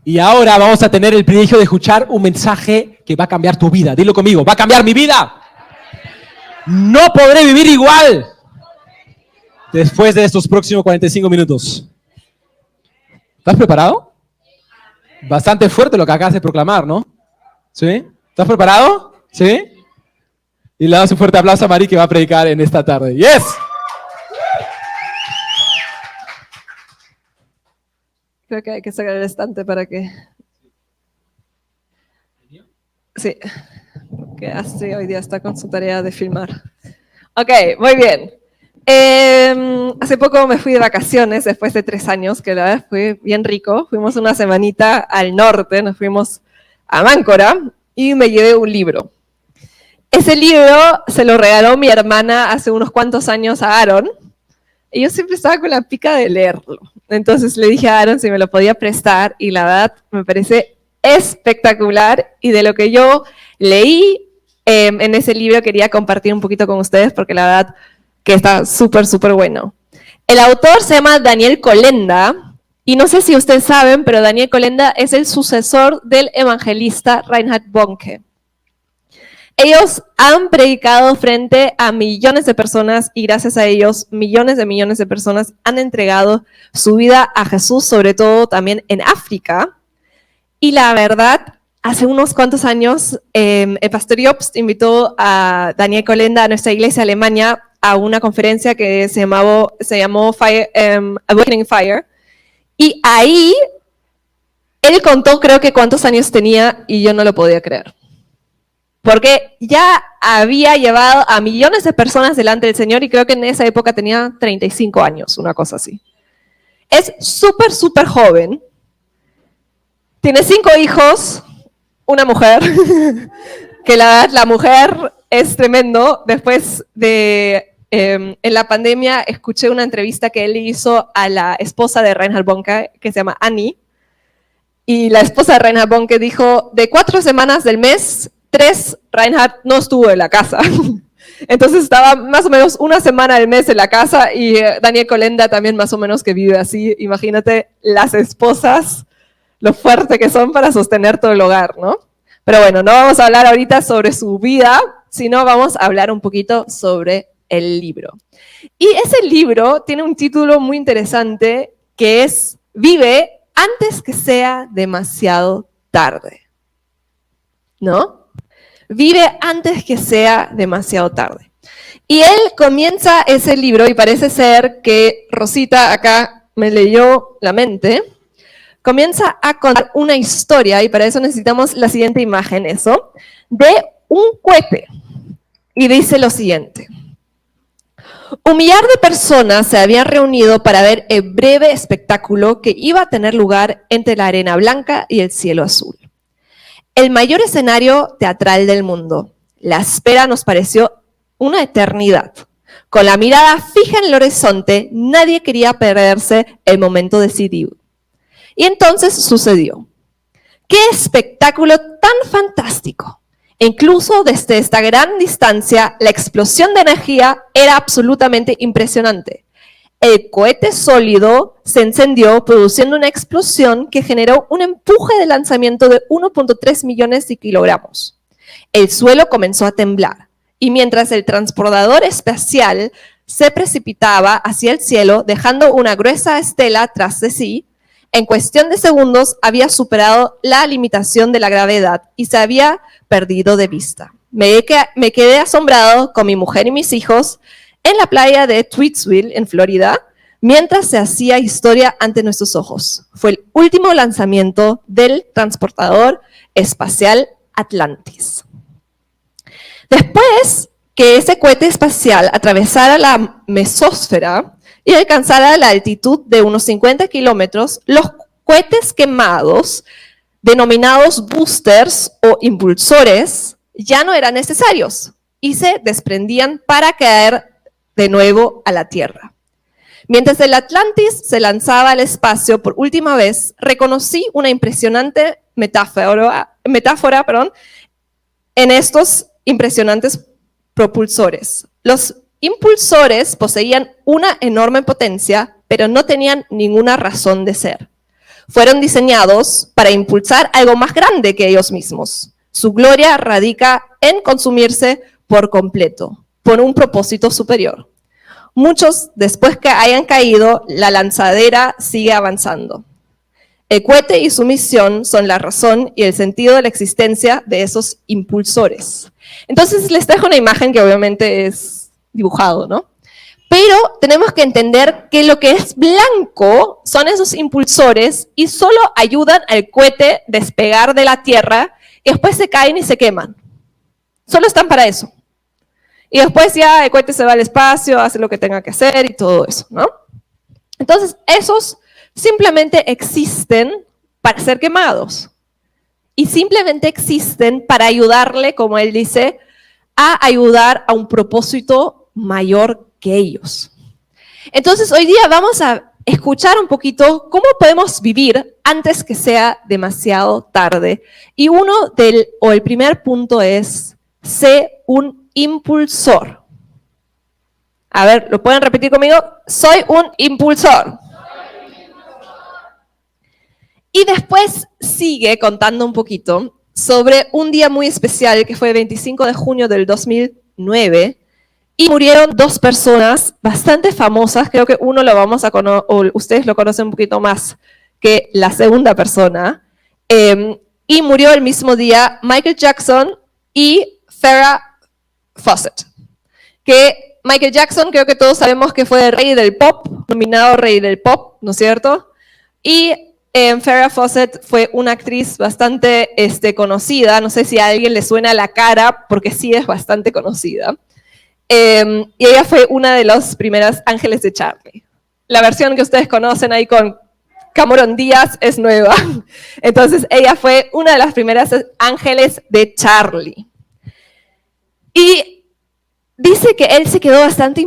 Y ahora vamos a tener el privilegio de escuchar un mensaje que va a cambiar tu vida. Dilo conmigo, va a cambiar mi vida. No podré vivir igual después de estos próximos 45 minutos. ¿Estás preparado? Bastante fuerte lo que acabas de proclamar, ¿no? ¿Sí? ¿Estás preparado? ¿Sí? Y le damos un fuerte aplauso a Mari que va a predicar en esta tarde. ¡Yes! Creo que hay que sacar el estante para que... Sí, que así hoy día está con su tarea de filmar. Ok, muy bien. Hace poco me fui de vacaciones, después de 3 años, que la verdad fue bien rico. Fuimos una semanita al norte, nos fuimos a Máncora y me llevé un libro. Ese libro se lo regaló mi hermana hace unos cuantos años a Aaron, y yo siempre estaba con la pica de leerlo. Entonces le dije a Aaron si me lo podía prestar, y la verdad me parece espectacular, y de lo que yo leí en ese libro quería compartir un poquito con ustedes, porque la verdad que está súper, súper bueno. El autor se llama Daniel Kolenda, y no sé si ustedes saben, pero Daniel Kolenda es el sucesor del evangelista Reinhard Bonnke. Ellos han predicado frente a millones de personas y gracias a ellos millones de personas han entregado su vida a Jesús, sobre todo también en África. Y la verdad, hace unos cuantos años, el pastor Jobst invitó a Daniel Kolenda a nuestra iglesia Alemania a una conferencia que se llamó Awakening Fire. Y ahí él contó, creo que cuántos años tenía y yo no lo podía creer. Porque ya había llevado a millones de personas delante del Señor y creo que en esa época tenía 35 años, una cosa así. Es súper, súper joven. Tiene 5 hijos, una mujer, que la mujer es tremendo. Después de, en la pandemia, escuché una entrevista que él hizo a la esposa de Reinhard Bonnke, que se llama Annie. Y la esposa de Reinhard Bonnke dijo, de 4 semanas del mes, 3, Reinhard no estuvo en la casa. Entonces estaba más o menos una semana del mes en la casa y Daniel Kolenda también más o menos que vive así. Imagínate las esposas, lo fuerte que son para sostener todo el hogar, ¿no? Pero bueno, no vamos a hablar ahorita sobre su vida, sino vamos a hablar un poquito sobre el libro. Y ese libro tiene un título muy interesante que es Vive antes que sea demasiado tarde, ¿no? Vive antes que sea demasiado tarde. Y él comienza ese libro, y parece ser que Rosita acá me leyó la mente, comienza a contar una historia, y para eso necesitamos la siguiente imagen, eso, de un cohete. Y dice lo siguiente. Un millar de personas se habían reunido para ver el breve espectáculo que iba a tener lugar entre la arena blanca y el cielo azul. El mayor escenario teatral del mundo. La espera nos pareció una eternidad. Con la mirada fija en el horizonte, nadie quería perderse el momento decidido. Y entonces sucedió. ¡Qué espectáculo tan fantástico! E incluso desde esta gran distancia, la explosión de energía era absolutamente impresionante. El cohete sólido se encendió produciendo una explosión que generó un empuje de lanzamiento de 1.3 millones de kilogramos. El suelo comenzó a temblar y mientras el transportador espacial se precipitaba hacia el cielo dejando una gruesa estela tras de sí, en cuestión de segundos había superado la limitación de la gravedad y se había perdido de vista. Me quedé asombrado con mi mujer y mis hijos en la playa de Tweedsville, en Florida, mientras se hacía historia ante nuestros ojos. Fue el último lanzamiento del transportador espacial Atlantis. Después que ese cohete espacial atravesara la mesósfera y alcanzara la altitud de unos 50 kilómetros, los cohetes quemados, denominados boosters o impulsores, ya no eran necesarios y se desprendían para caer de nuevo a la Tierra. Mientras el Atlantis se lanzaba al espacio por última vez, reconocí una impresionante metáfora en estos impresionantes propulsores. Los impulsores poseían una enorme potencia, pero no tenían ninguna razón de ser. fueron diseñados para impulsar algo más grande que ellos mismos. Su gloria radica en consumirse por completo, por un propósito superior. Muchos, después que hayan caído, la lanzadera sigue avanzando. El cohete y su misión son la razón y el sentido de la existencia de esos impulsores. Entonces les dejo una imagen que obviamente es dibujado, ¿no? Pero tenemos que entender que lo que es blanco son esos impulsores y solo ayudan al cohete a despegar de la Tierra y después se caen y se queman. Solo están para eso. Y después ya el cohete se va al espacio, hace lo que tenga que hacer y todo eso, ¿no? Entonces, esos simplemente existen para ser quemados. Y simplemente existen para ayudarle, como él dice, a ayudar a un propósito mayor que ellos. Entonces, hoy día vamos a escuchar un poquito cómo podemos vivir antes que sea demasiado tarde. Y el primer punto es, sé un impulsor. A ver, ¿lo pueden repetir conmigo? Soy un impulsor. Y después sigue contando un poquito sobre un día muy especial que fue el 25 de junio del 2009 y murieron dos personas bastante famosas. Creo que uno lo vamos a conocer, o ustedes lo conocen un poquito más que la segunda persona. Y murió el mismo día Michael Jackson y Farrah Fawcett. Que Michael Jackson creo que todos sabemos que fue el rey del pop, nominado rey del pop, ¿no es cierto? Y Farrah Fawcett fue una actriz bastante conocida, no sé si a alguien le suena la cara, porque sí es bastante conocida. Y ella fue una de las primeras ángeles de Charlie. La versión que ustedes conocen ahí con Cameron Díaz es nueva. Entonces ella fue una de las primeras ángeles de Charlie. Y dice que él se quedó bastante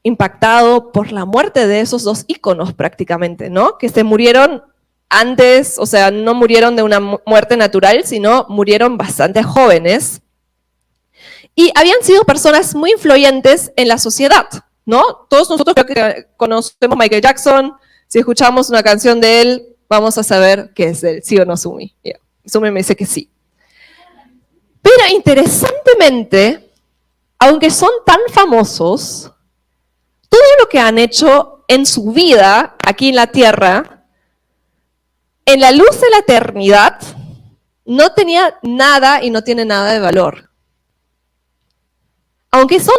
impactado por la muerte de esos dos íconos prácticamente, ¿no? Que se murieron antes, o sea, no murieron de una muerte natural, sino murieron bastante jóvenes. Y habían sido personas muy influyentes en la sociedad, ¿no? Todos nosotros creo que conocemos a Michael Jackson. Si escuchamos una canción de él, vamos a saber que es de él, ¿sí o no, Sumi? Yeah. Sumi me dice que sí. Pero interesantemente, aunque son tan famosos, todo lo que han hecho en su vida aquí en la Tierra, en la luz de la eternidad, no tenía nada y no tiene nada de valor. Aunque son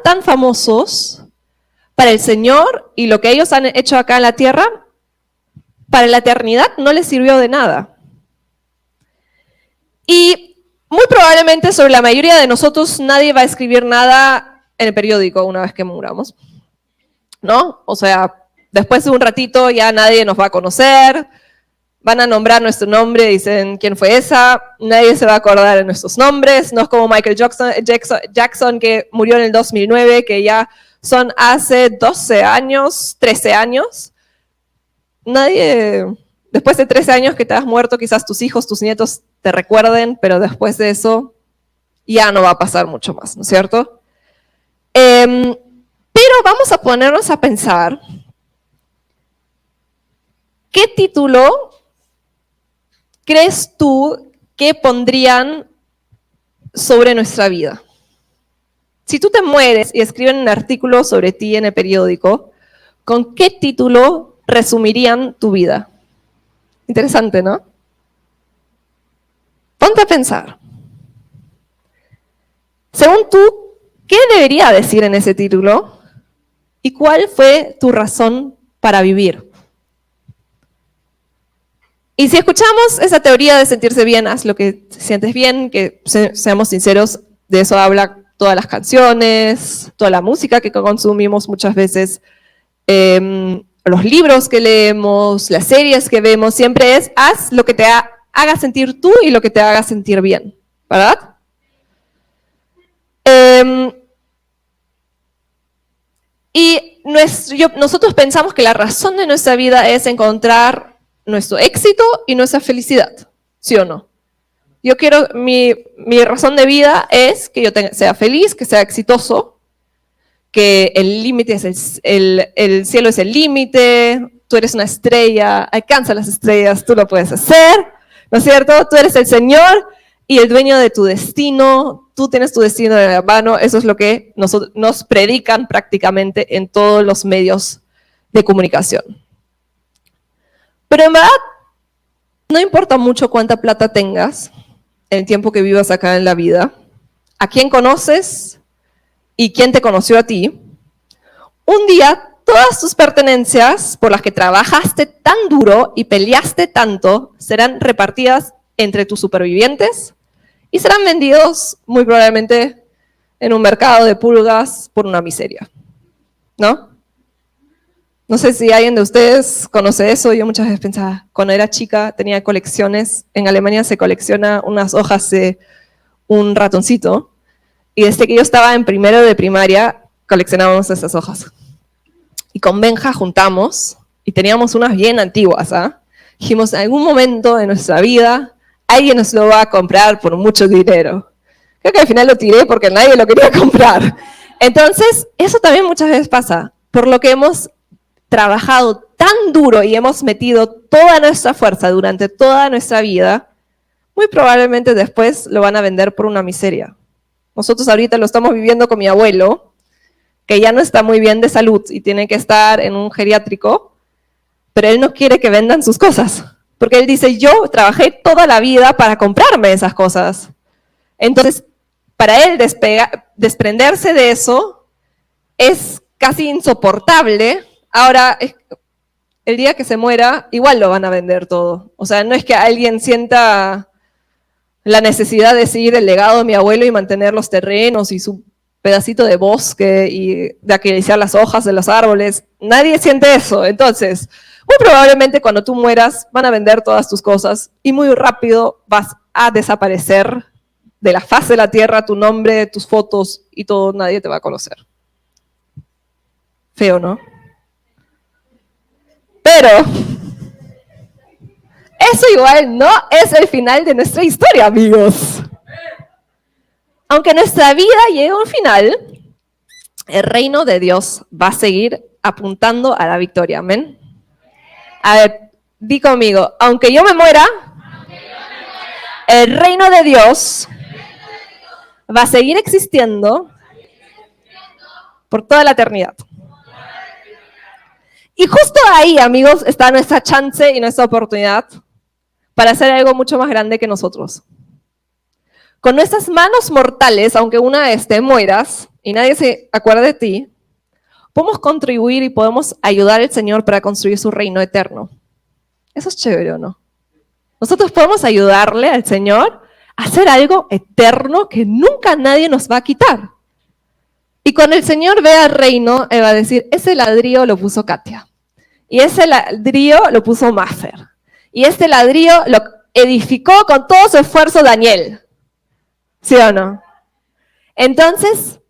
tan famosos para el Señor y lo que ellos han hecho acá en la Tierra, para la eternidad no les sirvió de nada. Y muy probablemente sobre la mayoría de nosotros nadie va a escribir nada en el periódico una vez que muramos, ¿no? O sea, después de un ratito ya nadie nos va a conocer, van a nombrar nuestro nombre, dicen quién fue esa, nadie se va a acordar de nuestros nombres, no es como Michael Jackson que murió en el 2009, que ya son hace 12 años, 13 años. Nadie, después de 13 años que te has muerto, quizás tus hijos, tus nietos te recuerden, pero después de eso ya no va a pasar mucho más, ¿no es cierto? Pero vamos a ponernos a pensar, ¿qué título crees tú que pondrían sobre nuestra vida? Si tú te mueres y escriben un artículo sobre ti en el periódico, ¿con qué título resumirían tu vida? Interesante, ¿no? Ponte a pensar. Según tú, ¿qué debería decir en ese título? ¿Y cuál fue tu razón para vivir? Y si escuchamos esa teoría de sentirse bien, haz lo que te sientes bien, que seamos sinceros, de eso habla todas las canciones, toda la música que consumimos muchas veces, los libros que leemos, las series que vemos, siempre es haz lo que te haga sentir tú y lo que te haga sentir bien, ¿verdad? Y nosotros pensamos que la razón de nuestra vida es encontrar nuestro éxito y nuestra felicidad, ¿sí o no? Yo quiero, mi razón de vida es que yo sea feliz, que sea exitoso, que el límite es el cielo es el límite, tú eres una estrella, alcanza las estrellas, tú lo puedes hacer, ¿no es cierto? Tú eres el Señor y el dueño de tu destino, tú tienes tu destino en la mano, eso es lo que nos predican prácticamente en todos los medios de comunicación. Pero en verdad, no importa mucho cuánta plata tengas, el tiempo que vivas acá en la vida, a quién conoces y quién te conoció a ti, un día todas tus pertenencias por las que trabajaste tan duro y peleaste tanto serán repartidas entre tus supervivientes y serán vendidos muy probablemente en un mercado de pulgas por una miseria, ¿no? No sé si alguien de ustedes conoce eso. Yo muchas veces pensaba, cuando era chica tenía colecciones. En Alemania se colecciona unas hojas de un ratoncito. Y desde que yo estaba en primero de primaria, coleccionábamos esas hojas. Y con Benja juntamos, y teníamos unas bien antiguas, ¿ah? Dijimos, en algún momento de nuestra vida, alguien nos lo va a comprar por mucho dinero. Creo que al final lo tiré porque nadie lo quería comprar. Entonces, eso también muchas veces pasa. Por lo que hemos trabajado tan duro y hemos metido toda nuestra fuerza durante toda nuestra vida, muy probablemente después lo van a vender por una miseria. Nosotros ahorita lo estamos viviendo con mi abuelo, que ya no está muy bien de salud y tiene que estar en un geriátrico, pero él no quiere que vendan sus cosas, porque él dice, yo trabajé toda la vida para comprarme esas cosas. Entonces, para él desprenderse de eso es casi insoportable. Ahora, el día que se muera, igual lo van a vender todo. O sea, no es que alguien sienta la necesidad de seguir el legado de mi abuelo y mantener los terrenos y su pedacito de bosque y de acariciar las hojas de los árboles. Nadie siente eso. Entonces, muy probablemente cuando tú mueras van a vender todas tus cosas y muy rápido vas a desaparecer de la faz de la tierra, tu nombre, tus fotos y todo, nadie te va a conocer. Feo, ¿no? Pero eso igual no es el final de nuestra historia, amigos. Aunque nuestra vida llegue a un final, el reino de Dios va a seguir apuntando a la victoria. Amén. A ver, di conmigo, aunque yo me muera, el reino de Dios va a seguir existiendo por toda la eternidad. Y justo ahí, amigos, está nuestra chance y nuestra oportunidad para hacer algo mucho más grande que nosotros. Con nuestras manos mortales, aunque una vez te mueras y nadie se acuerda de ti, podemos contribuir y podemos ayudar al Señor para construir su reino eterno. Eso es chévere, ¿o no? Nosotros podemos ayudarle al Señor a hacer algo eterno que nunca nadie nos va a quitar. Y cuando el Señor vea el reino, Él va a decir, ese ladrillo lo puso Katia. Y ese ladrillo lo puso Maffer. Y este ladrillo lo edificó con todo su esfuerzo Daniel. ¿Sí o no? Entonces,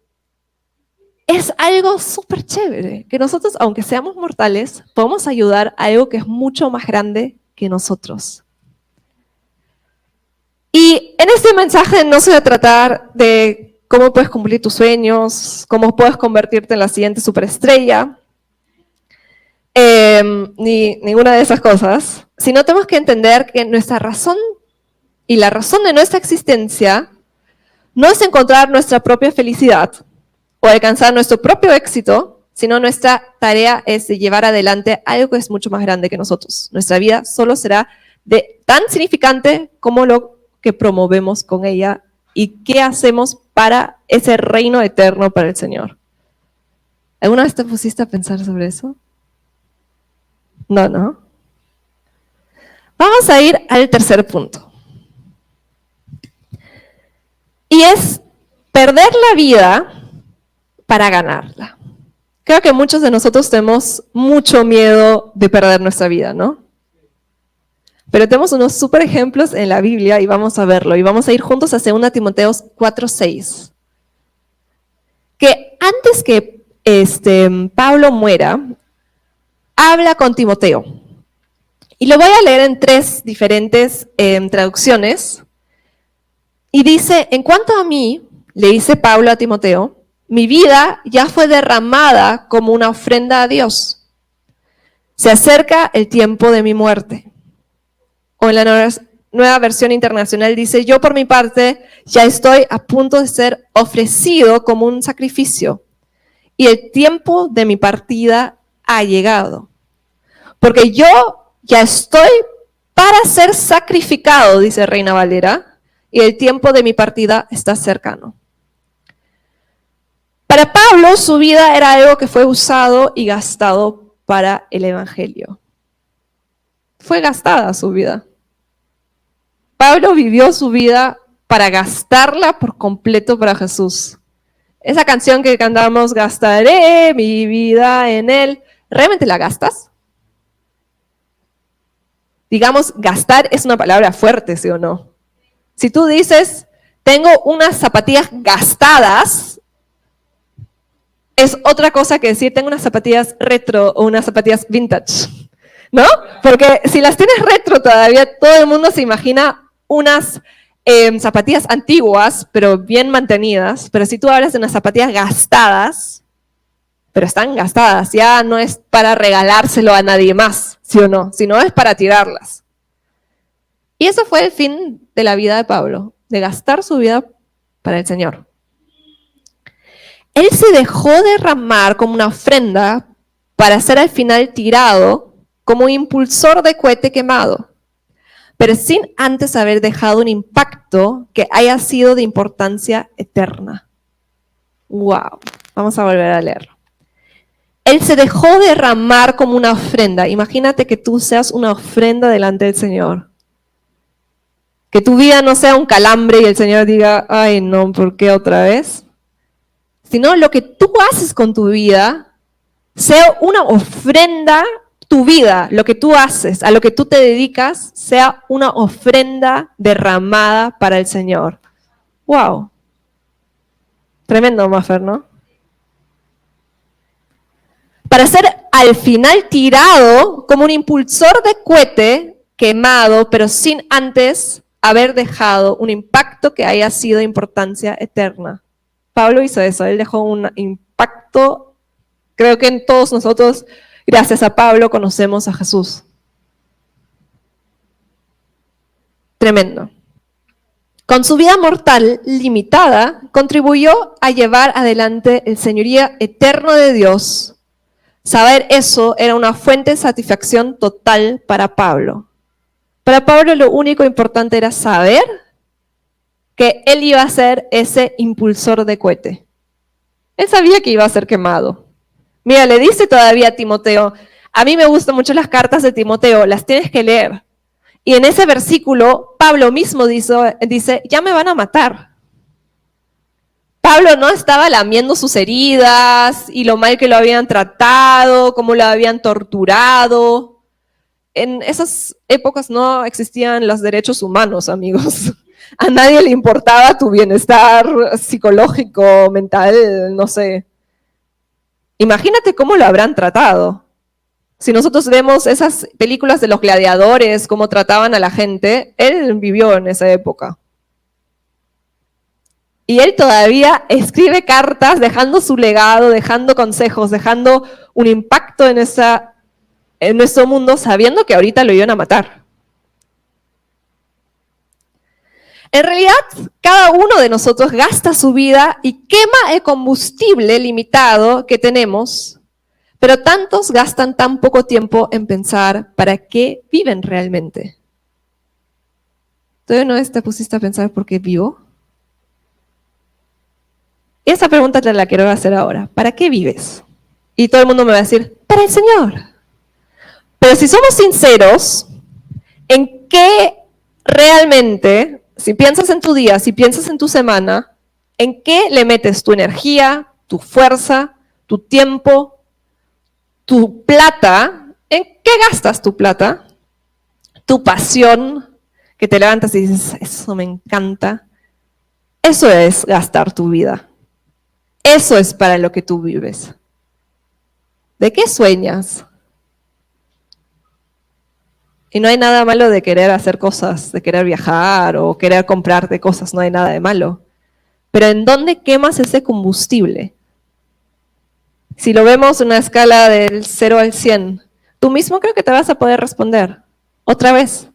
es algo súper chévere, que nosotros, aunque seamos mortales, podemos ayudar a algo que es mucho más grande que nosotros. Y en este mensaje no se va a tratar de cómo puedes cumplir tus sueños, cómo puedes convertirte en la siguiente superestrella, ni ninguna de esas cosas, sino tenemos que entender que nuestra razón y la razón de nuestra existencia no es encontrar nuestra propia felicidad o alcanzar nuestro propio éxito, sino nuestra tarea es de llevar adelante algo que es mucho más grande que nosotros. Nuestra vida solo será tan significante como lo que promovemos con ella y qué hacemos para ese reino eterno para el Señor. ¿Alguna vez te pusiste a pensar sobre eso? No, ¿no? Vamos a ir al tercer punto. Y es perder la vida para ganarla. Creo que muchos de nosotros tenemos mucho miedo de perder nuestra vida, ¿no? Pero tenemos unos súper ejemplos en la Biblia y vamos a verlo. Y vamos a ir juntos a 2 Timoteo 4:6. Que antes que Pablo muera, habla con Timoteo. Y lo voy a leer en 3 diferentes traducciones. Y dice, en cuanto a mí, le dice Pablo a Timoteo, mi vida ya fue derramada como una ofrenda a Dios. Se acerca el tiempo de mi muerte. O en la nueva versión internacional dice, yo por mi parte ya estoy a punto de ser ofrecido como un sacrificio y el tiempo de mi partida ha llegado. Porque yo ya estoy para ser sacrificado, dice Reina Valera, y el tiempo de mi partida está cercano. Para Pablo, su vida era algo que fue usado y gastado para el evangelio. Fue gastada su vida. Pablo vivió su vida para gastarla por completo para Jesús. Esa canción que cantamos, gastaré mi vida en Él, ¿realmente la gastas? Digamos, gastar es una palabra fuerte, ¿sí o no? Si tú dices, tengo unas zapatillas gastadas, es otra cosa que decir, tengo unas zapatillas retro o unas zapatillas vintage, ¿no? Porque si las tienes retro todavía, todo el mundo se imagina unas zapatillas antiguas, pero bien mantenidas. Pero si tú hablas de unas zapatillas gastadas, pero están gastadas, ya no es para regalárselo a nadie más, ¿sí o no? Sino es para tirarlas. Y eso fue el fin de la vida de Pablo, de gastar su vida para el Señor. Él se dejó derramar como una ofrenda para ser al final tirado como un impulsor de cohete quemado, pero sin antes haber dejado un impacto que haya sido de importancia eterna. ¡Wow! Vamos a volver a leerlo. Él se dejó derramar como una ofrenda. Imagínate que tú seas una ofrenda delante del Señor. Que tu vida no sea un calambre y el Señor diga, ay no, ¿por qué otra vez? Sino lo que tú haces con tu vida sea una ofrenda, tu vida, lo que tú haces, a lo que tú te dedicas, sea una ofrenda derramada para el Señor. ¡Wow! Tremendo, Maffer, ¿no? Para ser al final tirado como un impulsor de cohete quemado, pero sin antes haber dejado un impacto que haya sido de importancia eterna. Pablo hizo eso, él dejó un impacto. Creo que en todos nosotros, gracias a Pablo, conocemos a Jesús. Tremendo. Con su vida mortal limitada, contribuyó a llevar adelante el señorío eterno de Dios. Saber eso era una fuente de satisfacción total para Pablo. Para Pablo lo único importante era saber que él iba a ser ese impulsor de cohete. Él sabía que iba a ser quemado. Mira, le dice todavía a Timoteo, a mí me gustan mucho las cartas de Timoteo, las tienes que leer. Y en ese versículo, Pablo mismo dice, ya me van a matar. Pablo no estaba lamiendo sus heridas y lo mal que lo habían tratado, cómo lo habían torturado. En esas épocas no existían los derechos humanos, amigos. A nadie le importaba tu bienestar psicológico, mental, no sé. Imagínate cómo lo habrán tratado. Si nosotros vemos esas películas de los gladiadores, cómo trataban a la gente, él vivió en esa época. Y él todavía escribe cartas dejando su legado, dejando consejos, dejando un impacto en nuestro mundo, sabiendo que ahorita lo iban a matar. En realidad, cada uno de nosotros gasta su vida y quema el combustible limitado que tenemos, pero tantos gastan tan poco tiempo en pensar para qué viven realmente. ¿Tú una vez te pusiste a pensar por qué vivo? Y esa pregunta te la quiero hacer ahora. ¿Para qué vives? Y todo el mundo me va a decir, para el Señor. Pero si somos sinceros, ¿en qué realmente, si piensas en tu día, si piensas en tu semana, en qué le metes tu energía, tu fuerza, tu tiempo, tu plata? ¿En qué gastas tu plata? Tu pasión, que te levantas y dices, eso me encanta. Eso es gastar tu vida. Eso es para lo que tú vives. ¿De qué sueñas? Y no hay nada malo de querer hacer cosas, de querer viajar o querer comprarte cosas, no hay nada de malo. Pero ¿en dónde quemas ese combustible? Si lo vemos en una escala del 0 al 100, tú mismo creo que te vas a poder responder. Otra vez,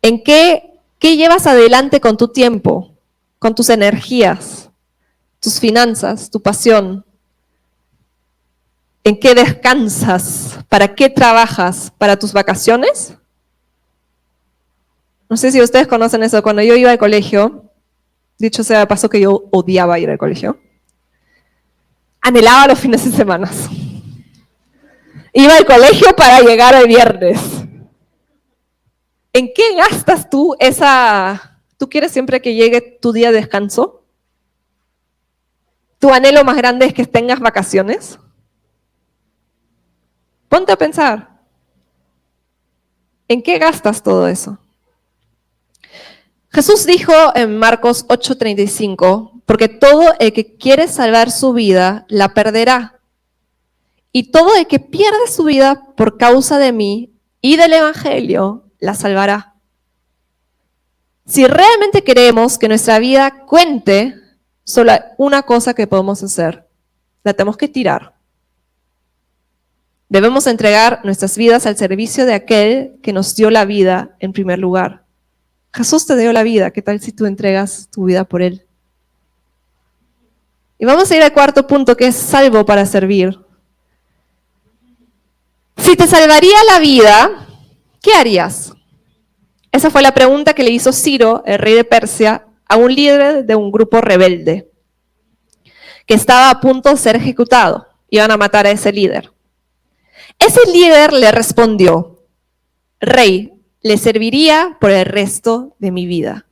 ¿en qué llevas adelante con tu tiempo, con tus energías, tus finanzas, tu pasión? ¿En qué descansas? ¿Para qué trabajas? ¿Para tus vacaciones? No sé si ustedes conocen eso. Cuando yo iba al colegio, dicho sea de paso que yo odiaba ir al colegio, anhelaba los fines de semana. Iba al colegio para llegar el viernes. ¿En qué gastas tú esa... ¿Tú quieres siempre que llegue tu día de descanso? ¿Tu anhelo más grande es que tengas vacaciones? Ponte a pensar. ¿En qué gastas todo eso? Jesús dijo en Marcos 8:35, porque todo el que quiere salvar su vida, la perderá. Y todo el que pierde su vida por causa de mí y del Evangelio, la salvará. Si realmente queremos que nuestra vida cuente, solo hay una cosa que podemos hacer. La tenemos que tirar. Debemos entregar nuestras vidas al servicio de aquel que nos dio la vida en primer lugar. Jesús te dio la vida, ¿qué tal si tú entregas tu vida por Él? Y vamos a ir al cuarto punto, que es salvo para servir. Si te salvaría la vida, ¿qué harías? Esa fue la pregunta que le hizo Ciro, el rey de Persia, a un líder de un grupo rebelde, que estaba a punto de ser ejecutado. Iban a matar a ese líder. Ese líder le respondió: Rey, le serviría por el resto de mi vida.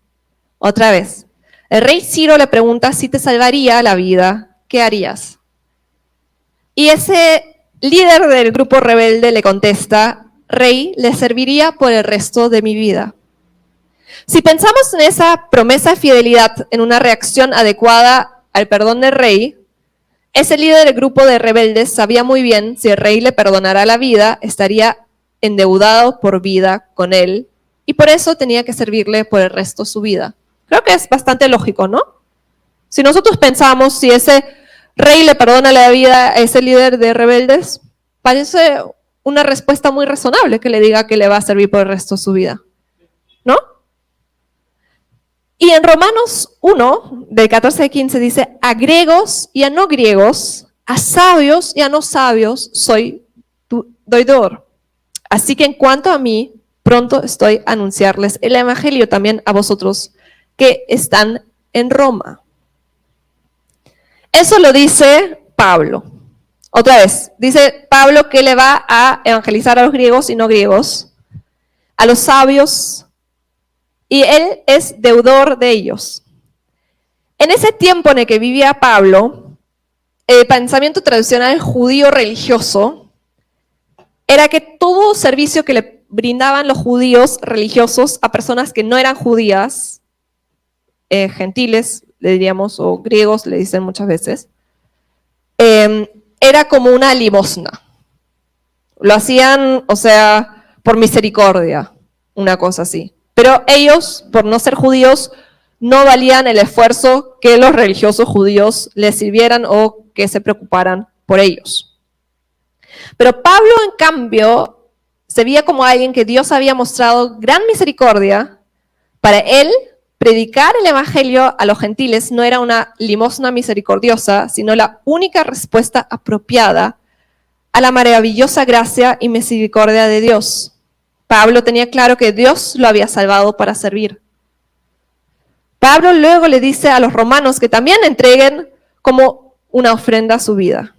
Otra vez, el rey Ciro le pregunta si te salvaría la vida, ¿qué harías? Y ese líder del grupo rebelde le contesta: Rey, le serviría por el resto de mi vida. Si pensamos en esa promesa de fidelidad, en una reacción adecuada al perdón del rey, ese líder del grupo de rebeldes sabía muy bien si el rey le perdonara la vida, estaría endeudado por vida con él, y por eso tenía que servirle por el resto de su vida. Creo que es bastante lógico, ¿no? Si nosotros pensamos, si ese rey le perdona la vida a ese líder de rebeldes, parece una respuesta muy razonable que le diga que le va a servir por el resto de su vida, ¿no? Y en Romanos 1, del 14 al 15, dice: a griegos y a no griegos, a sabios y a no sabios, soy deudor. Así que en cuanto a mí, pronto estoy a anunciarles el evangelio también a vosotros que están en Roma. Eso lo dice Pablo. Otra vez, dice Pablo que le va a evangelizar a los griegos y no griegos, a los sabios, y él es deudor de ellos. En ese tiempo en el que vivía Pablo, el pensamiento tradicional judío religioso era que todo servicio que le brindaban los judíos religiosos a personas que no eran judías, gentiles, le diríamos, o griegos, le dicen muchas veces, era como una limosna. Lo hacían, o sea, por misericordia, una cosa así. Pero ellos, por no ser judíos, no valían el esfuerzo que los religiosos judíos les sirvieran o que se preocuparan por ellos. Pero Pablo, en cambio, se veía como alguien que Dios había mostrado gran misericordia. Para él, predicar el evangelio a los gentiles no era una limosna misericordiosa, sino la única respuesta apropiada a la maravillosa gracia y misericordia de Dios. Pablo tenía claro que Dios lo había salvado para servir. Pablo luego le dice a los romanos que también entreguen como una ofrenda a su vida.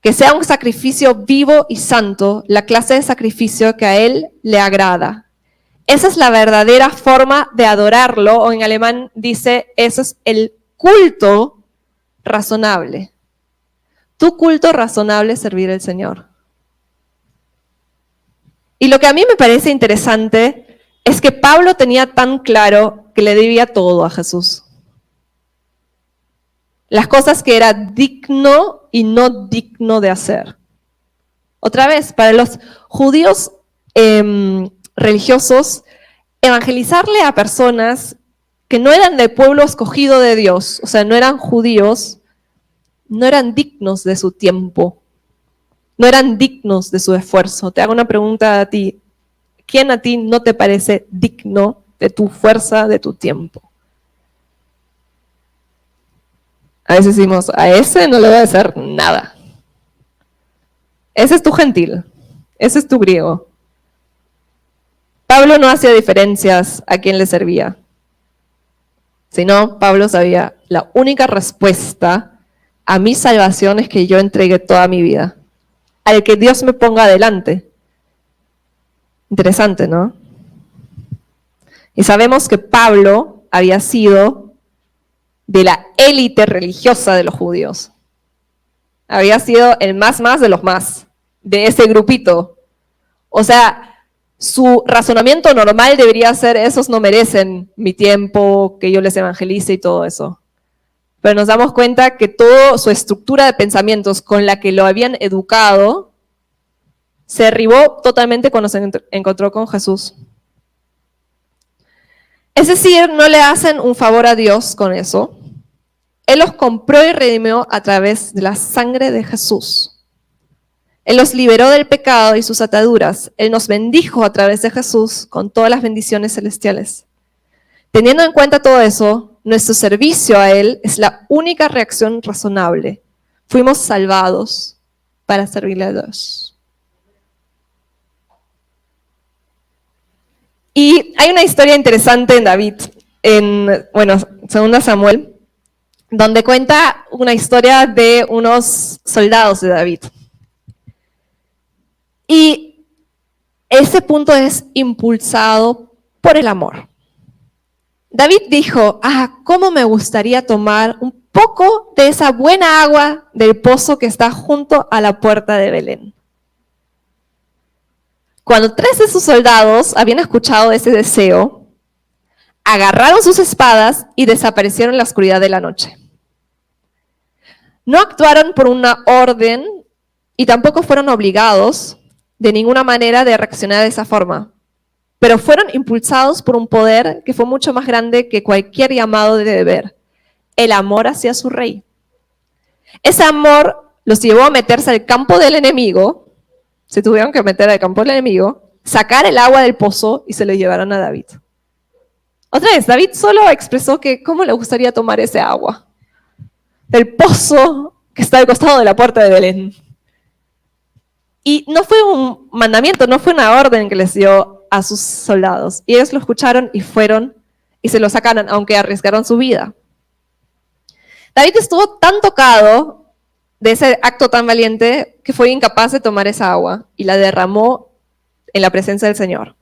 Que sea un sacrificio vivo y santo, la clase de sacrificio que a él le agrada. Esa es la verdadera forma de adorarlo, o en alemán dice, eso es el culto razonable. Tu culto razonable es servir al Señor. Y lo que a mí me parece interesante es que Pablo tenía tan claro que le debía todo a Jesús. Las cosas que era digno y no digno de hacer. Otra vez, para los judíos religiosos, evangelizarle a personas que no eran del pueblo escogido de Dios, o sea, no eran judíos, no eran dignos de su tiempo. No eran dignos de su esfuerzo. Te hago una pregunta a ti. ¿Quién a ti no te parece digno de tu fuerza, de tu tiempo? A veces decimos, a ese no le voy a hacer nada. Ese es tu gentil, ese es tu griego. Pablo no hacía diferencias a quién le servía, sino Pablo sabía, la única respuesta a mi salvación es que yo entregue toda mi vida, al que Dios me ponga adelante. Interesante, ¿no? Y sabemos que Pablo había sido de la élite religiosa de los judíos. Había sido el más de los más, de ese grupito. O sea, su razonamiento normal debería ser, esos no merecen mi tiempo, que yo les evangelice y todo eso. Pero nos damos cuenta que toda su estructura de pensamientos con la que lo habían educado se derribó totalmente cuando se encontró con Jesús. Es decir, no le hacen un favor a Dios con eso. Él los compró y redimió a través de la sangre de Jesús. Él los liberó del pecado y sus ataduras. Él nos bendijo a través de Jesús con todas las bendiciones celestiales. Teniendo en cuenta todo eso, nuestro servicio a Él es la única reacción razonable. Fuimos salvados para servirle a Dios. Y hay una historia interesante en David, en 2 Samuel, donde cuenta una historia de unos soldados de David. Y ese punto es impulsado por el amor. David dijo, cómo me gustaría tomar un poco de esa buena agua del pozo que está junto a la puerta de Belén. Cuando 3 de sus soldados habían escuchado ese deseo, agarraron sus espadas y desaparecieron en la oscuridad de la noche. No actuaron por una orden y tampoco fueron obligados de ninguna manera de reaccionar de esa forma, pero fueron impulsados por un poder que fue mucho más grande que cualquier llamado de deber, el amor hacia su rey. Ese amor los llevó a meterse al campo del enemigo, se tuvieron que meter al campo del enemigo, sacar el agua del pozo y se lo llevaron a David. Otra vez, David solo expresó que cómo le gustaría tomar ese agua del pozo que está al costado de la puerta de Belén. Y no fue un mandamiento, no fue una orden que les dio a sus soldados. Y ellos lo escucharon y fueron y se lo sacaron, aunque arriesgaron su vida. David estuvo tan tocado de ese acto tan valiente que fue incapaz de tomar esa agua y la derramó en la presencia del Señor.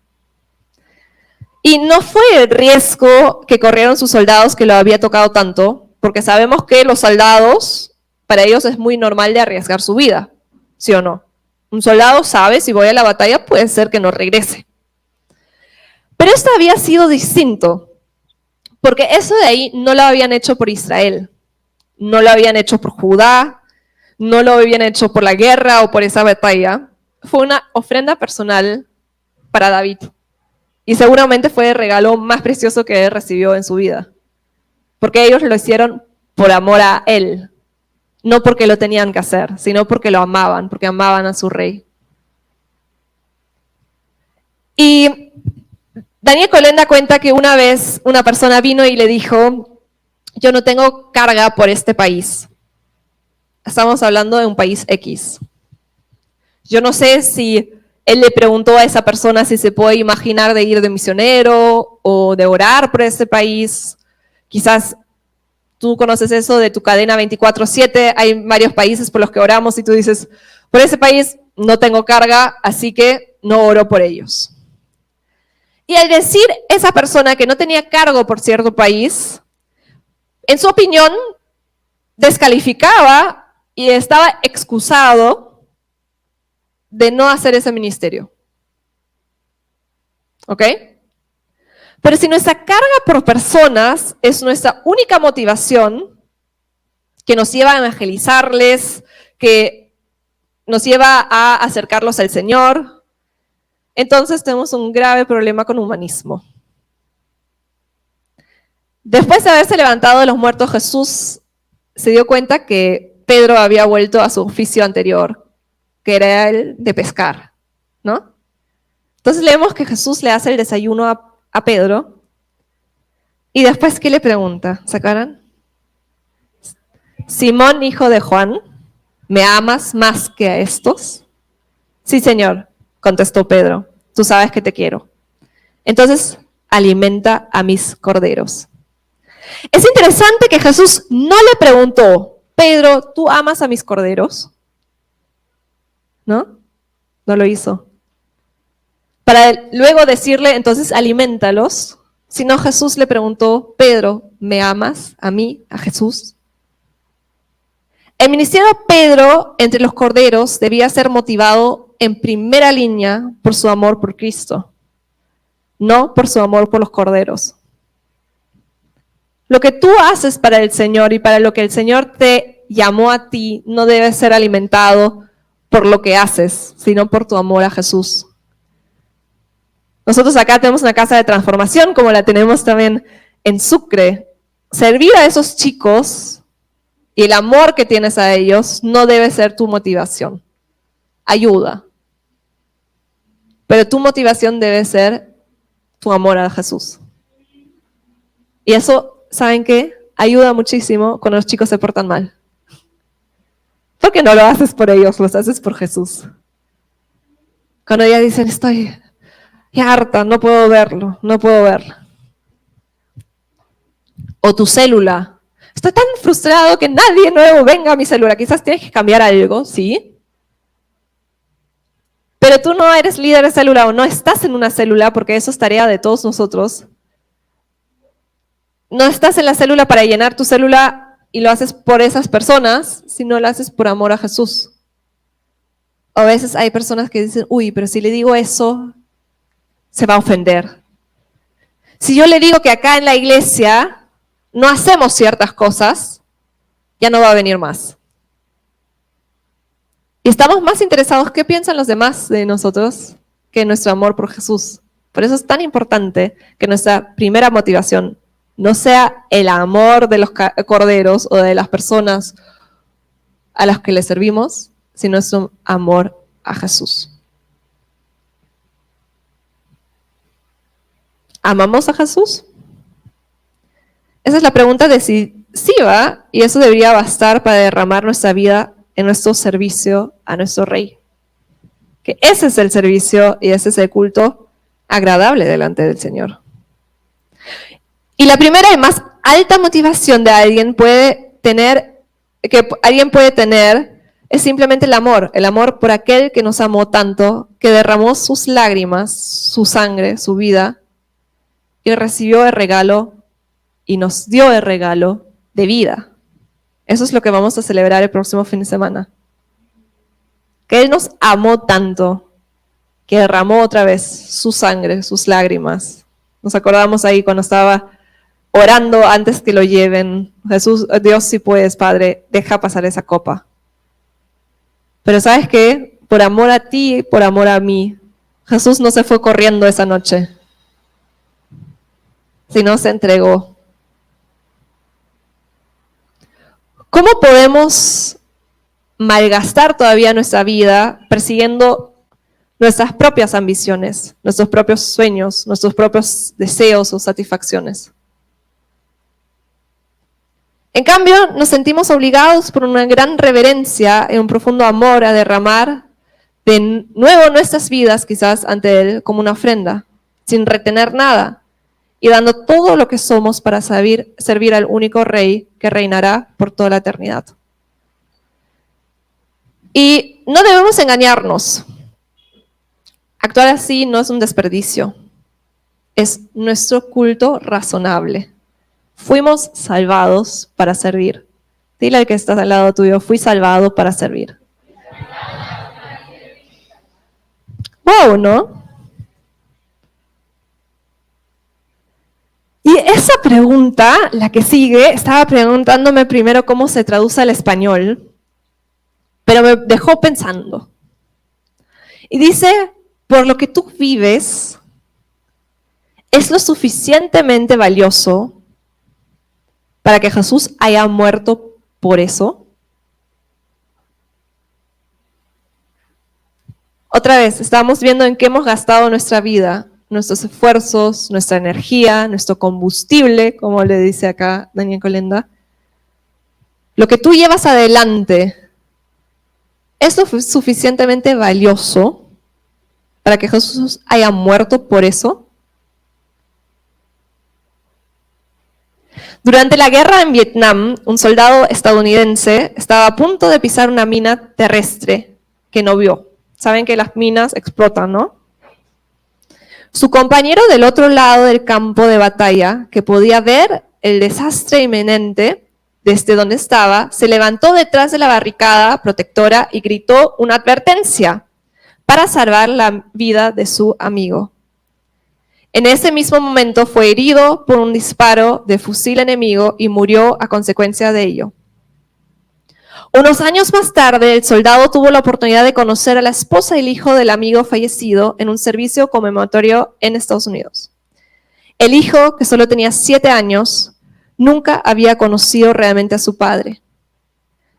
Y no fue el riesgo que corrieron sus soldados que lo había tocado tanto, porque sabemos que los soldados, para ellos es muy normal de arriesgar su vida, ¿sí o no? Un soldado sabe, si voy a la batalla, puede ser que no regrese. Pero esto había sido distinto, porque eso de ahí no lo habían hecho por Israel, no lo habían hecho por Judá, no lo habían hecho por la guerra o por esa batalla. Fue una ofrenda personal para David. Y seguramente fue el regalo más precioso que él recibió en su vida. Porque ellos lo hicieron por amor a él. No porque lo tenían que hacer, sino porque lo amaban, porque amaban a su rey. Y Daniel Colenda cuenta que una vez una persona vino y le dijo, yo no tengo carga por este país. Estamos hablando de un país X. Yo no sé si él le preguntó a esa persona si se puede imaginar de ir de misionero o de orar por ese país. Quizás tú conoces eso de tu cadena 24/7, hay varios países por los que oramos y tú dices, por ese país no tengo carga, así que no oro por ellos. Y al decir esa persona que no tenía cargo por cierto país, en su opinión, descalificaba y estaba excusado de no hacer ese ministerio. ¿Ok? Pero si nuestra carga por personas es nuestra única motivación, que nos lleva a evangelizarles, que nos lleva a acercarlos al Señor, entonces tenemos un grave problema con humanismo. Después de haberse levantado de los muertos, Jesús se dio cuenta que Pedro había vuelto a su oficio anterior, que era el de pescar, ¿no? Entonces leemos que Jesús le hace el desayuno a Pedro y después, ¿qué le pregunta? ¿Se acuerdan? Simón, hijo de Juan, ¿me amas más que a estos? Sí, Señor, contestó Pedro, tú sabes que te quiero. Entonces, alimenta a mis corderos. Es interesante que Jesús no le preguntó, Pedro, ¿tú amas a mis corderos? ¿No? No lo hizo. Para luego decirle, entonces, alimentalos. Sino Jesús le preguntó, Pedro, ¿me amas a mí, a Jesús? El ministerio de Pedro entre los corderos debía ser motivado en primera línea por su amor por Cristo, no por su amor por los corderos. Lo que tú haces para el Señor y para lo que el Señor te llamó a ti no debe ser alimentado por lo que haces, sino por tu amor a Jesús. Nosotros acá tenemos una casa de transformación, como la tenemos también en Sucre. Servir a esos chicos y el amor que tienes a ellos no debe ser tu motivación. Ayuda. Pero tu motivación debe ser tu amor a Jesús. Y eso, ¿saben qué? Ayuda muchísimo cuando los chicos se portan mal. Porque no lo haces por ellos, lo haces por Jesús. Cuando ya dicen, estoy harta, no puedo verlo, no puedo verlo. O tu célula. Estoy tan frustrado que nadie nuevo venga a mi célula. Quizás tienes que cambiar algo, ¿sí? Pero tú no eres líder de célula o no estás en una célula, porque eso es tarea de todos nosotros. No estás en la célula para llenar tu célula y lo haces por esas personas, sino lo haces por amor a Jesús. A veces hay personas que dicen, uy, pero si le digo eso, se va a ofender. Si yo le digo que acá en la iglesia no hacemos ciertas cosas, ya no va a venir más. Y estamos más interesados qué piensan los demás de nosotros que nuestro amor por Jesús. Por eso es tan importante que nuestra primera motivación no sea el amor de los corderos o de las personas a las que le servimos, sino nuestro amor a Jesús. ¿Amamos a Jesús? Esa es la pregunta decisiva y eso debería bastar para derramar nuestra vida en nuestro servicio a nuestro Rey. Que ese es el servicio y ese es el culto agradable delante del Señor. Y la primera y más alta motivación de alguien puede tener es simplemente el amor por aquel que nos amó tanto, que derramó sus lágrimas, su sangre, su vida, y recibió el regalo y nos dio el regalo de vida. Eso es lo que vamos a celebrar el próximo fin de semana. Que Él nos amó tanto, que derramó otra vez su sangre, sus lágrimas. Nos acordamos ahí cuando estaba orando antes que lo lleven. Jesús, Dios, si puedes, Padre, deja pasar esa copa. Pero ¿sabes qué? Por amor a ti, por amor a mí, Jesús no se fue corriendo esa noche, sino se entregó. ¿Cómo podemos malgastar todavía nuestra vida persiguiendo nuestras propias ambiciones, nuestros propios sueños, nuestros propios deseos o satisfacciones? En cambio, nos sentimos obligados por una gran reverencia y un profundo amor a derramar de nuevo nuestras vidas quizás ante Él como una ofrenda, sin retener nada, y dando todo lo que somos para servir al único Rey que reinará por toda la eternidad. Y no debemos engañarnos. Actuar así no es un desperdicio, es nuestro culto razonable. Fuimos salvados para servir. Dile al que está al lado tuyo, fui salvado para servir. Wow, ¿no? Y esa pregunta, la que sigue, estaba preguntándome primero cómo se traduce al español, pero me dejó pensando. Y dice, por lo que tú vives, ¿es lo suficientemente valioso para que Jesús haya muerto por eso? Otra vez, estamos viendo en qué hemos gastado nuestra vida, nuestros esfuerzos, nuestra energía, nuestro combustible, como le dice acá Daniel Colenda. Lo que tú llevas adelante, ¿es suficientemente valioso para que Jesús haya muerto por eso? Durante la guerra en Vietnam, un soldado estadounidense estaba a punto de pisar una mina terrestre que no vio. Saben que las minas explotan, ¿no? Su compañero del otro lado del campo de batalla, que podía ver el desastre inminente desde donde estaba, se levantó detrás de la barricada protectora y gritó una advertencia para salvar la vida de su amigo. En ese mismo momento fue herido por un disparo de fusil enemigo y murió a consecuencia de ello. Unos años más tarde, el soldado tuvo la oportunidad de conocer a la esposa y el hijo del amigo fallecido en un servicio conmemoratorio en Estados Unidos. El hijo, que solo tenía 7 años, nunca había conocido realmente a su padre.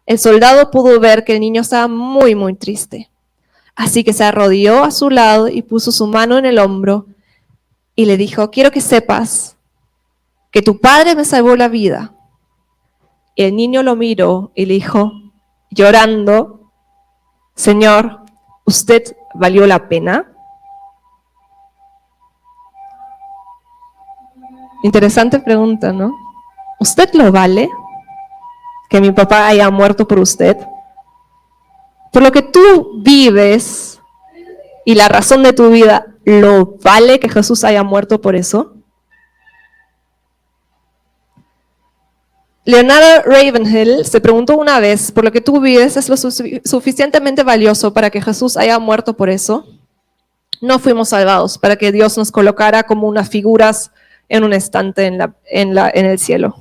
El soldado pudo ver que el niño estaba muy, muy triste. Así que se arrodilló a su lado y puso su mano en el hombro y le dijo: quiero que sepas que tu padre me salvó la vida. Y el niño lo miró y le dijo, llorando: Señor, ¿usted valió la pena? Interesante pregunta, ¿no? ¿Usted lo vale? Que mi papá haya muerto por usted. Por lo que tú vives y la razón de tu vida, ¿lo vale que Jesús haya muerto por eso? Leonardo Ravenhill se preguntó una vez, ¿por lo que tú vives es lo suficientemente valioso para que Jesús haya muerto por eso? No fuimos salvados para que Dios nos colocara como unas figuras en un estante en el cielo.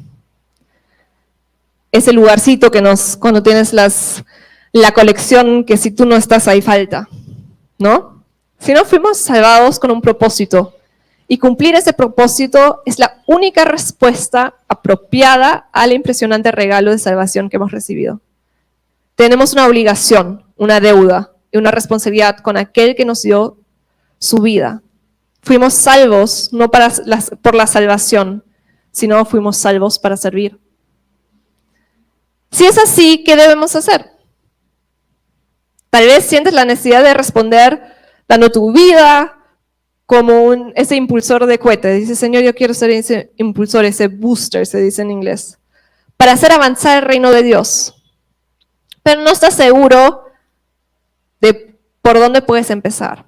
Ese lugarcito que cuando tienes la colección, que si tú no estás ahí falta, ¿no? Sino fuimos salvados con un propósito. Y cumplir ese propósito es la única respuesta apropiada al impresionante regalo de salvación que hemos recibido. Tenemos una obligación, una deuda y una responsabilidad con aquel que nos dio su vida. Fuimos salvos no por la salvación, sino fuimos salvos para servir. Si es así, ¿qué debemos hacer? Tal vez sientes la necesidad de responder dando tu vida como ese impulsor de cohete. Dice, Señor, yo quiero ser ese impulsor, ese booster, se dice en inglés, para hacer avanzar el reino de Dios. Pero no estás seguro de por dónde puedes empezar.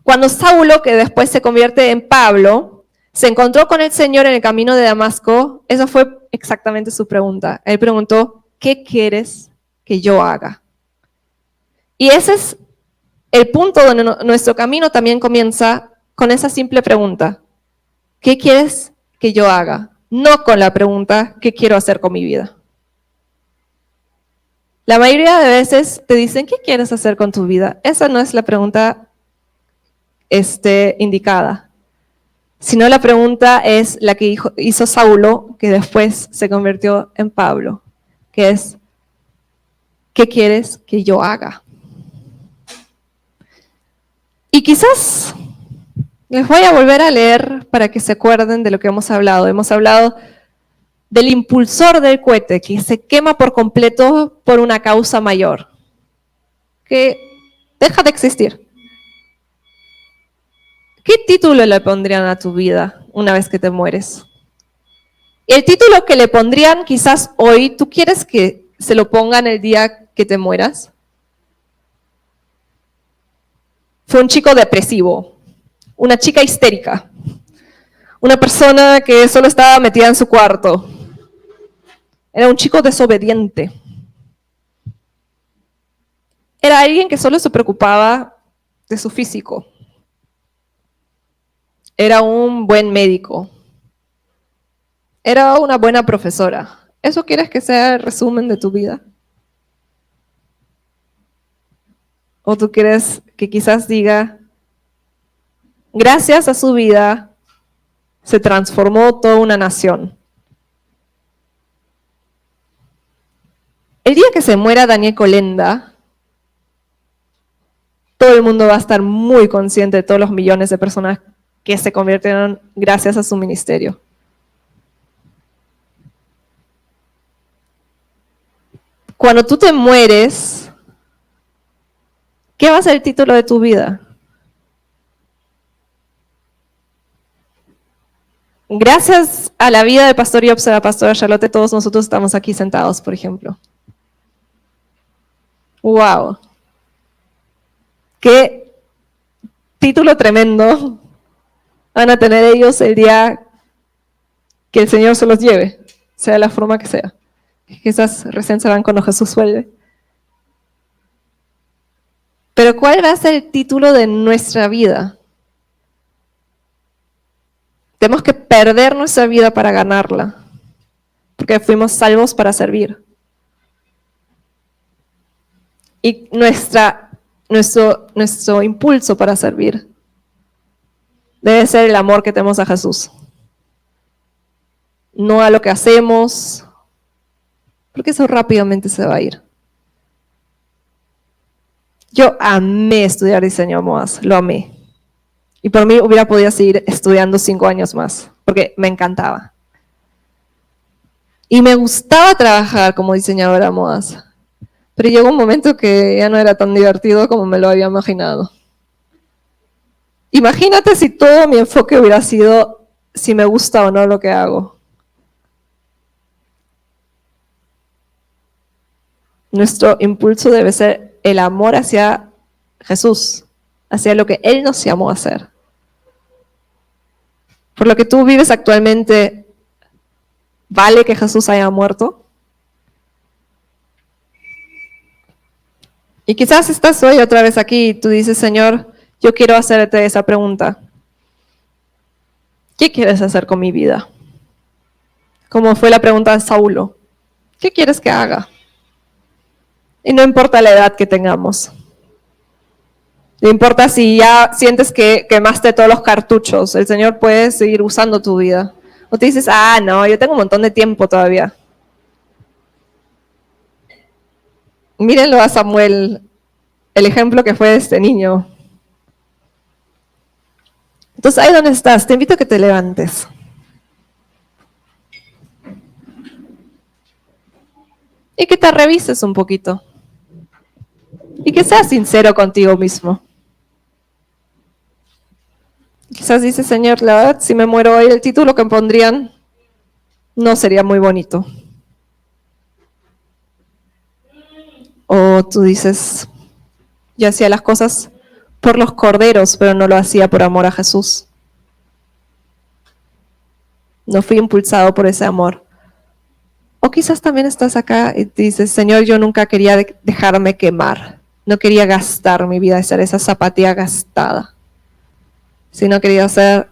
Cuando Saulo, que después se convierte en Pablo, se encontró con el Señor en el camino de Damasco, esa fue exactamente su pregunta. Él preguntó, ¿qué quieres que yo haga? Y ese es el punto donde nuestro camino también comienza con esa simple pregunta. ¿Qué quieres que yo haga? No con la pregunta, ¿qué quiero hacer con mi vida? La mayoría de veces te dicen, ¿qué quieres hacer con tu vida? Esa no es la pregunta indicada, sino la pregunta es la que hizo Saulo, que después se convirtió en Pablo, que es, ¿qué quieres que yo haga? Y quizás les voy a volver a leer para que se acuerden de lo que hemos hablado. Hemos hablado del impulsor del cohete que se quema por completo por una causa mayor, que deja de existir. ¿Qué título le pondrían a tu vida una vez que te mueres? El título que le pondrían quizás hoy, ¿tú quieres que se lo pongan el día que te mueras? Fue un chico depresivo, una chica histérica, una persona que solo estaba metida en su cuarto. Era un chico desobediente. Era alguien que solo se preocupaba de su físico. Era un buen médico. Era una buena profesora. ¿Eso quieres que sea el resumen de tu vida? ¿O tú quieres que quizás diga, gracias a su vida se transformó toda una nación? El día que se muera Daniel Colenda, todo el mundo va a estar muy consciente de todos los millones de personas que se convirtieron gracias a su ministerio. Cuando tú te mueres, ¿qué va a ser el título de tu vida? Gracias a la vida del pastor Jobs y de la pastora Charlotte, todos nosotros estamos aquí sentados, por ejemplo. ¡Wow! ¡Qué título tremendo van a tener ellos el día que el Señor se los lleve, sea la forma que sea! Quizás recién se van cuando Jesús vuelve. Pero ¿cuál va a ser el título de nuestra vida? Tenemos que perder nuestra vida para ganarla, porque fuimos salvos para servir. Y nuestro impulso para servir debe ser el amor que tenemos a Jesús. No a lo que hacemos, porque eso rápidamente se va a ir. Yo amé estudiar diseño de modas, lo amé. Y por mí hubiera podido seguir estudiando 5 años más, porque me encantaba. Y me gustaba trabajar como diseñadora de modas. Pero llegó un momento que ya no era tan divertido como me lo había imaginado. Imagínate si todo mi enfoque hubiera sido si me gusta o no lo que hago. Nuestro impulso debe ser el amor hacia Jesús, hacia lo que Él nos llamó a hacer. Por lo que tú vives actualmente, ¿vale que Jesús haya muerto? Y quizás estás hoy otra vez aquí y tú dices, Señor, yo quiero hacerte esa pregunta. ¿Qué quieres hacer con mi vida? Como fue la pregunta de Saulo. ¿Qué quieres que haga? Y no importa la edad que tengamos. No importa si ya sientes que quemaste todos los cartuchos. El Señor puede seguir usando tu vida. O te dices, no, yo tengo un montón de tiempo todavía. Mírenlo a Samuel, el ejemplo que fue de este niño. Entonces, ahí donde estás, te invito a que te levantes. Y que te revises un poquito. Y que seas sincero contigo mismo. Quizás dices, Señor, la verdad, si me muero hoy, el título que me pondrían no sería muy bonito. O tú dices, yo hacía las cosas por los corderos, pero no lo hacía por amor a Jesús. No fui impulsado por ese amor. O quizás también estás acá y dices, Señor, yo nunca quería dejarme quemar. No quería gastar mi vida, hacer esa zapatilla gastada. Sino quería hacer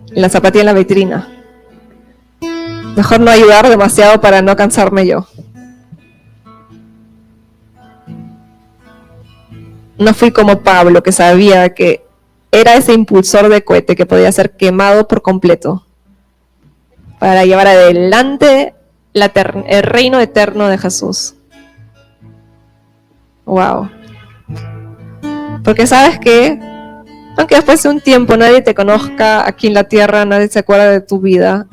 la zapatilla en la vitrina. Mejor no ayudar demasiado para no cansarme yo. No fui como Pablo, que sabía que era ese impulsor de cohete que podía ser quemado por completo para llevar adelante el reino eterno de Jesús. Wow. Porque sabes que, aunque después de un tiempo nadie te conozca aquí en la tierra, nadie se acuerda de tu vida,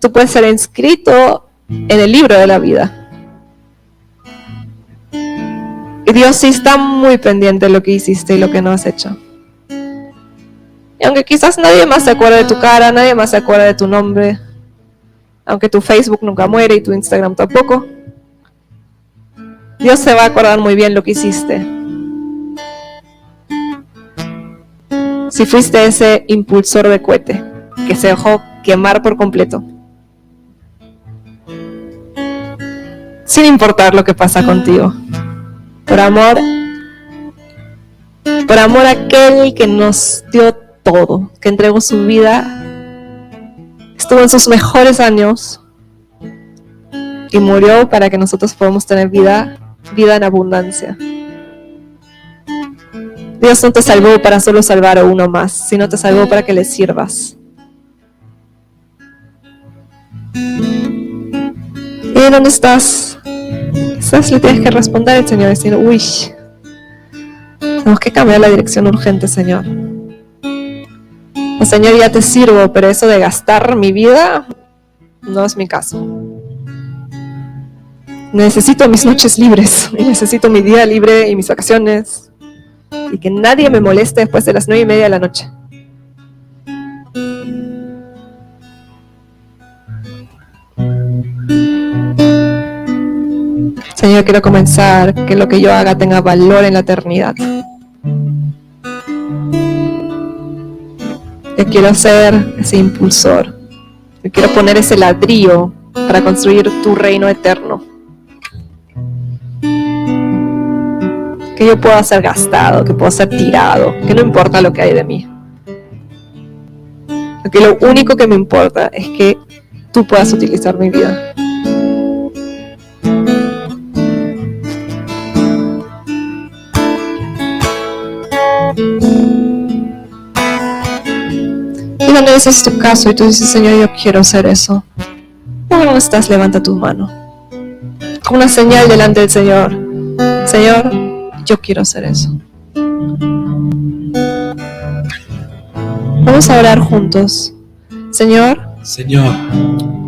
tú puedes ser inscrito en el libro de la vida. Y Dios sí está muy pendiente de lo que hiciste y lo que no has hecho. Y aunque quizás nadie más se acuerde de tu cara, nadie más se acuerde de tu nombre, aunque tu Facebook nunca muere y tu Instagram tampoco, Dios se va a acordar muy bien lo que hiciste. Si fuiste ese impulsor de cohete que se dejó quemar por completo, sin importar lo que pasa contigo, por amor a aquel que nos dio todo, que entregó su vida, estuvo en sus mejores años y murió para que nosotros podamos tener vida en abundancia. Dios no te salvó para solo salvar a uno más, sino te salvó para que le sirvas. ¿Y dónde estás? Quizás le tienes que responder al Señor y decir, uy, Tenemos que cambiar la dirección urgente, Señor. Señor, ya te sirvo, pero eso de gastar mi vida no es mi caso. Necesito mis noches libres, y necesito mi día libre y mis vacaciones, y que nadie me moleste después de las 9:30 de la noche. Señor, quiero comenzar, que lo que yo haga tenga valor en la eternidad. Yo quiero ser ese impulsor. Yo quiero poner ese ladrillo para construir tu reino eterno. Que yo pueda ser gastado, que pueda ser tirado, que no importa lo que hay de mí. Porque lo único que me importa es que tú puedas utilizar mi vida. Y cuando ese es tu caso y tú dices, Señor, yo quiero hacer eso, ¿cómo estás? Levanta tu mano como una señal delante del Señor. Señor, yo quiero hacer eso. Vamos a orar juntos. Señor,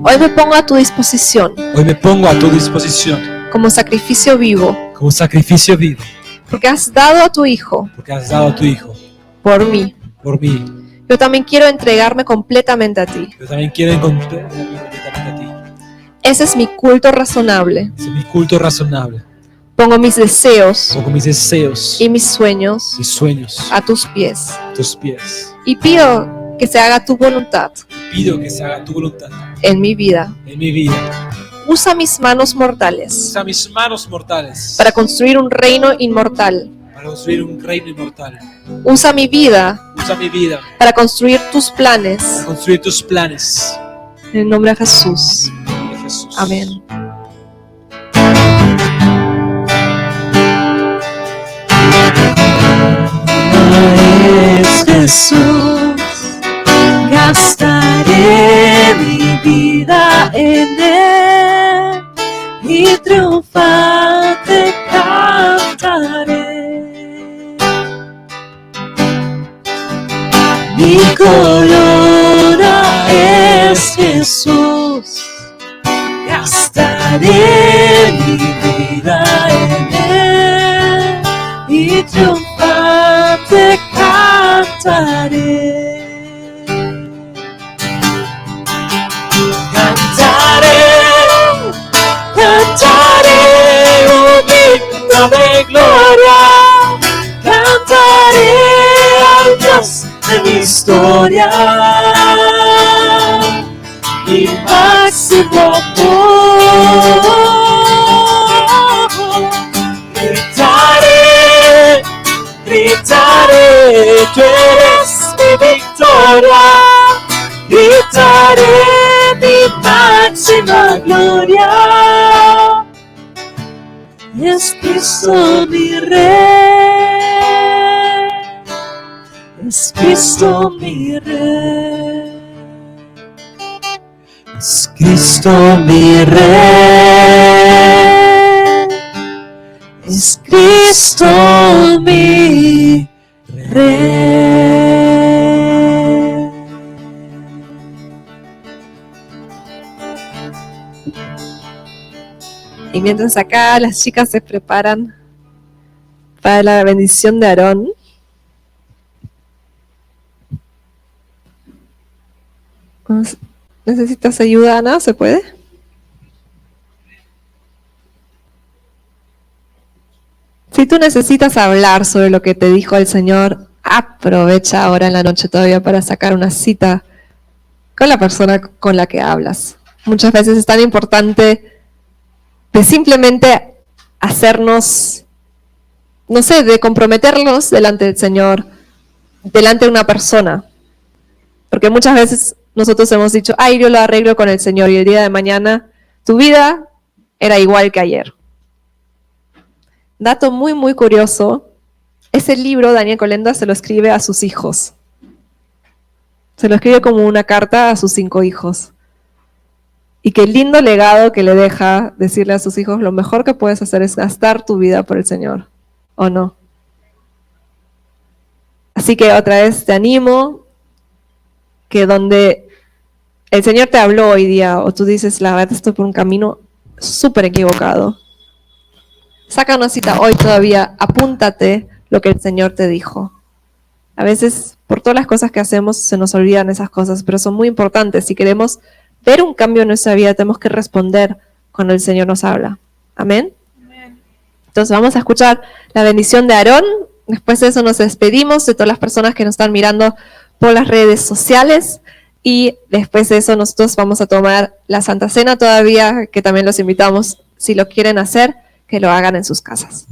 hoy me pongo a tu disposición. Hoy me pongo a tu disposición como sacrificio vivo. Como sacrificio vivo. Porque has dado a tu Hijo. Porque has dado a tu Hijo. Por mí. Por mí. Yo también quiero entregarme completamente a ti. Yo también quiero entregarme completamente a ti. Ese es mi culto razonable. Ese es mi culto razonable. Pongo mis deseos. Pongo mis deseos. Y mis sueños. Mis sueños. A tus pies. A tus pies. Y pido que se haga tu voluntad. Pido que se haga tu voluntad. En mi vida. En mi vida. Usa mis manos mortales. Usa mis manos mortales. Para construir un reino inmortal. Para construir un reino inmortal. Usa mi vida. Usa mi vida. Para construir tus planes. Para construir tus planes. En el nombre de Jesús. En el nombre de Jesús. Amén. Es Jesús, gastaré mi vida en Él y triunfante cantaré. Mi corona es Jesús, gastaré mi vida en Él y triunfante cantaré. Cantaré un himno de gloria, cantaré al Dios de mi historia, mi máximo amor. Gritaré, tú eres mi victoria, gritaré mi máxima gloria. Es Cristo mi Rey, es Cristo mi Rey, es Cristo mi Rey. Es Cristo mi Rey. Y mientras acá las chicas se preparan para la bendición de Aarón, ¿necesitas ayuda, Ana? ¿Se puede? Si tú necesitas hablar sobre lo que te dijo el Señor, aprovecha ahora en la noche todavía para sacar una cita con la persona con la que hablas. Muchas veces es tan importante de simplemente hacernos, no sé, de comprometernos delante del Señor, delante de una persona. Porque muchas veces nosotros hemos dicho, ay, yo lo arreglo con el Señor, y el día de mañana tu vida era igual que ayer. Dato muy, muy curioso, ese libro Daniel Kolenda se lo escribe a sus hijos. Se lo escribe como una carta a sus 5 hijos. Y qué lindo legado que le deja decirle a sus hijos, lo mejor que puedes hacer es gastar tu vida por el Señor, ¿o no? Así que otra vez te animo que donde el Señor te habló hoy día, o tú dices, la verdad estoy por un camino súper equivocado. Saca una cita hoy todavía, apúntate lo que el Señor te dijo. A veces, por todas las cosas que hacemos, se nos olvidan esas cosas, pero son muy importantes. Si queremos ver un cambio en nuestra vida, tenemos que responder cuando el Señor nos habla. Amén. Entonces vamos a escuchar la bendición de Aarón. Después de eso nos despedimos de todas las personas que nos están mirando por las redes sociales. Y después de eso nosotros vamos a tomar la Santa Cena todavía, que también los invitamos, si lo quieren hacer, que lo hagan en sus casas.